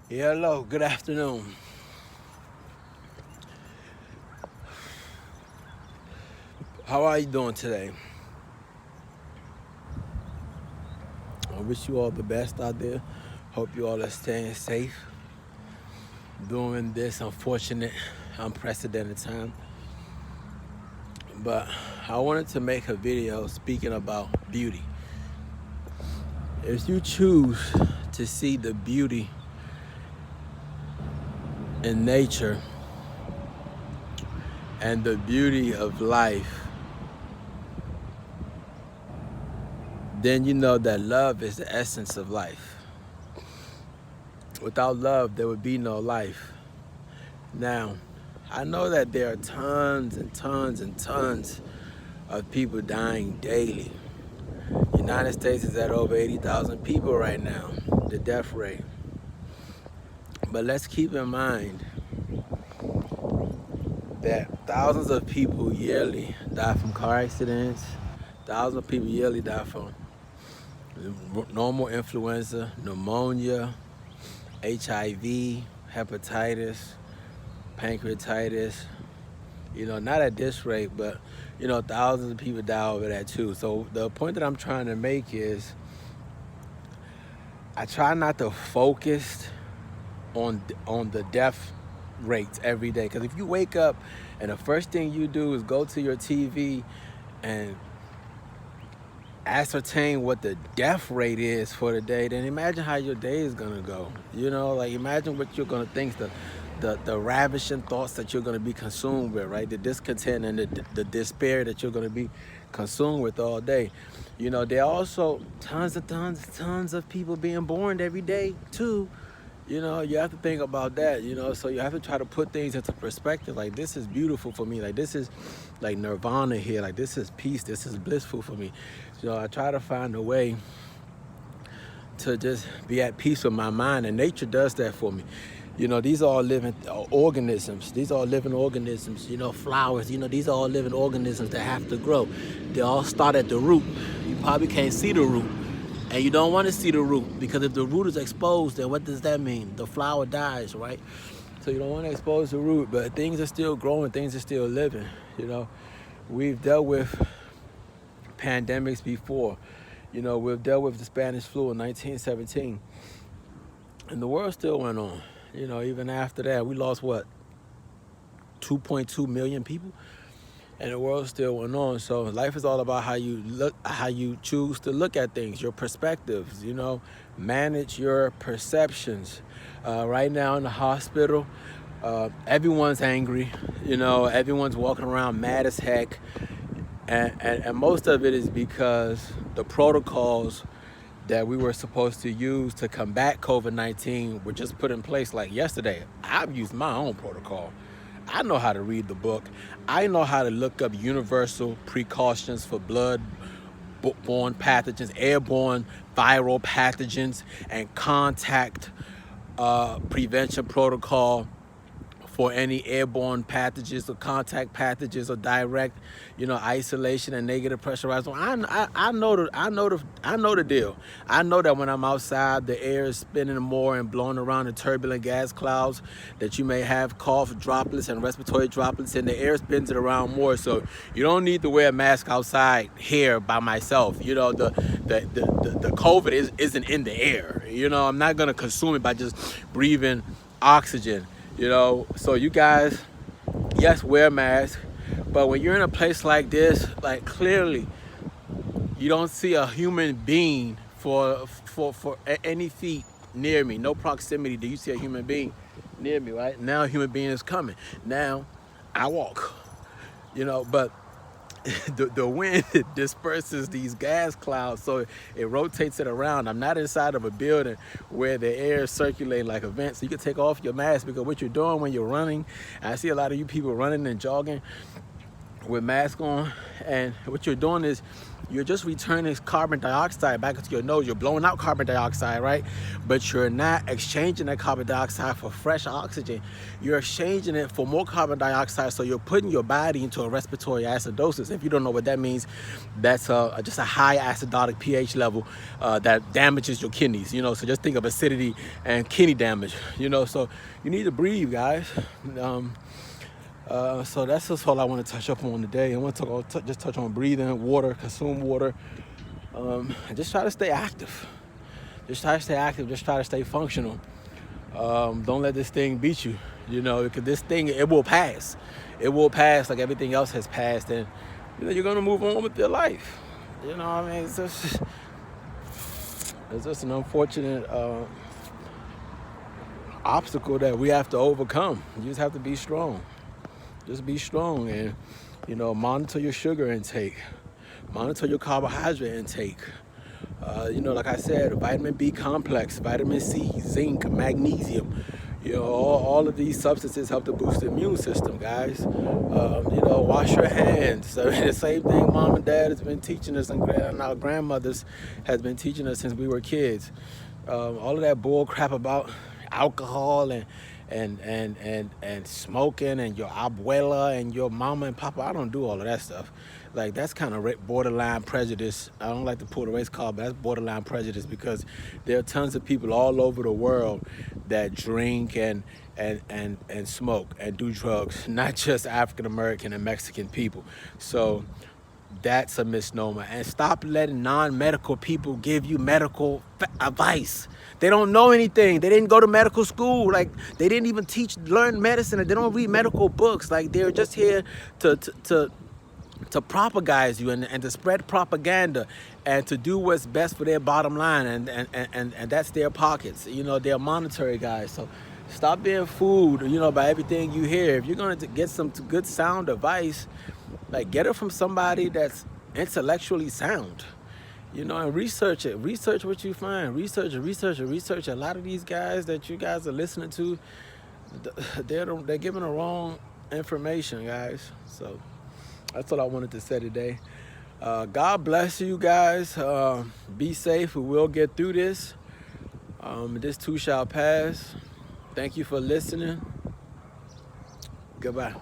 Yeah, hello, good afternoon. How are you doing today? I wish you all the best out there. Hope you all are staying safe during this unfortunate, unprecedented time. But I wanted to make a video speaking about beauty. If you choose to see the beauty in nature and the beauty of life, then you know that love is the essence of life. Without love, there would be no life. Now, I know that there are tons and tons and tons of people dying daily. The United States is at over 80,000 people right now, the death rate. But let's keep in mind that thousands of people yearly die from car accidents, thousands of people yearly die from normal influenza, pneumonia, HIV, hepatitis, pancreatitis. Not at this rate, but thousands of people die over that too. So the point that I'm trying to make is I try not to focus on the death rates every day. Because if you wake up and the first thing you do is go to your TV and ascertain what the death rate is for the day, then imagine how your day is gonna go. Imagine what you're gonna think, the ravishing thoughts that you're gonna be consumed with, right? The discontent and the despair that you're gonna be consumed with all day. There are also tons of people being born every day too. You have to think about that, so you have to try to put things into perspective. Like, this is beautiful for me. Like, this is like nirvana here. Like, this is peace. This is blissful for me. I try to find a way to just be at peace with my mind, and nature does that for me. These are all living organisms. These are all living organisms, flowers, these are all living organisms that have to grow. They all start at the root. You probably can't see the root. And you don't want to see the root, because if the root is exposed, then what does that mean? The flower dies, right? So you don't want to expose the root, but things are still growing, things are still living. We've dealt with pandemics before. We've dealt with the Spanish flu in 1917, and the world still went on. Even after that, we lost 2.2 million people, and the world still went on. So life is all about how you choose to look at things, your perspectives. Manage your perceptions. Right now in the hospital, everyone's angry. Everyone's walking around mad as heck, and most of it is because the protocols that we were supposed to use to combat COVID-19 were just put in place like yesterday. I've used my own protocol. I know how to read the book. I know how to look up universal precautions for blood-borne pathogens, airborne viral pathogens, and contact prevention protocol for any airborne pathogens or contact pathogens or direct, isolation and negative pressurized. I know the deal. I know that when I'm outside, the air is spinning more and blowing around in turbulent gas clouds, that you may have cough droplets and respiratory droplets, and the air spins it around more. So you don't need to wear a mask outside here by myself. The COVID isn't in the air. I'm not gonna consume it by just breathing oxygen. So you guys, yes, wear a mask, but when you're in a place like this, like, clearly you don't see a human being for any feet near me, no proximity. Do you see a human being near me? Right now, a human being is coming. Now I walk, but the wind disperses these gas clouds, so it rotates it around. I'm not inside of a building where the air is circulating like a vent, so you can take off your mask, because what you're doing when you're running, I see a lot of you people running and jogging, with mask on, and what you're doing is you're just returning carbon dioxide back into your nose. You're blowing out carbon dioxide, right? But you're not exchanging that carbon dioxide for fresh oxygen. You're exchanging it for more carbon dioxide, so you're putting your body into a respiratory acidosis. If you don't know what that means, that's just a high acidotic pH level that damages your kidneys, you know. So just think of acidity and kidney damage, you know. So you need to breathe, guys. So that's just all I want to touch up on today. I want to just touch on breathing, water, consume water, and just try to stay active. Just try to stay active. Just try to stay functional. Don't let this thing beat you, you know, because this thing, it will pass. It will pass like everything else has passed, and you know, you're going to move on with your life. You know what I mean? It's just an unfortunate obstacle that we have to overcome. You just have to be strong. Just be strong and, you know, monitor your sugar intake, monitor your carbohydrate intake. You know, like I said, vitamin B complex, vitamin C, zinc, magnesium. You know, all of these substances help to boost the immune system, guys. You know, wash your hands. So the same thing mom and dad has been teaching us, and our grandmothers has been teaching us since we were kids. All of that bull crap about alcohol and smoking and your abuela and your mama and papa. I don't do all of that stuff. Like, that's kind of borderline prejudice. I don't like to pull the race card, but that's borderline prejudice, because there are tons of people all over the world that drink and smoke and do drugs, not just African American and Mexican people. So that's a misnomer. And stop letting non-medical people give you medical advice. They don't know anything. They didn't go to medical school. Like, they didn't even learn medicine, and they don't read medical books. Like, they're just here to propagize you and to spread propaganda and to do what's best for their bottom line, and that's their pockets. You know, they're monetary guys. So stop being fooled, you know, by everything you hear. If you're going to get some good sound advice, like, get it from somebody that's intellectually sound, you know, and research it. Research what you find. Research. A lot of these guys that you guys are listening to, they're giving the wrong information, guys. So that's what I wanted to say today. God bless you guys. Be safe. We will get through this. This too shall pass. Thank you for listening. Goodbye.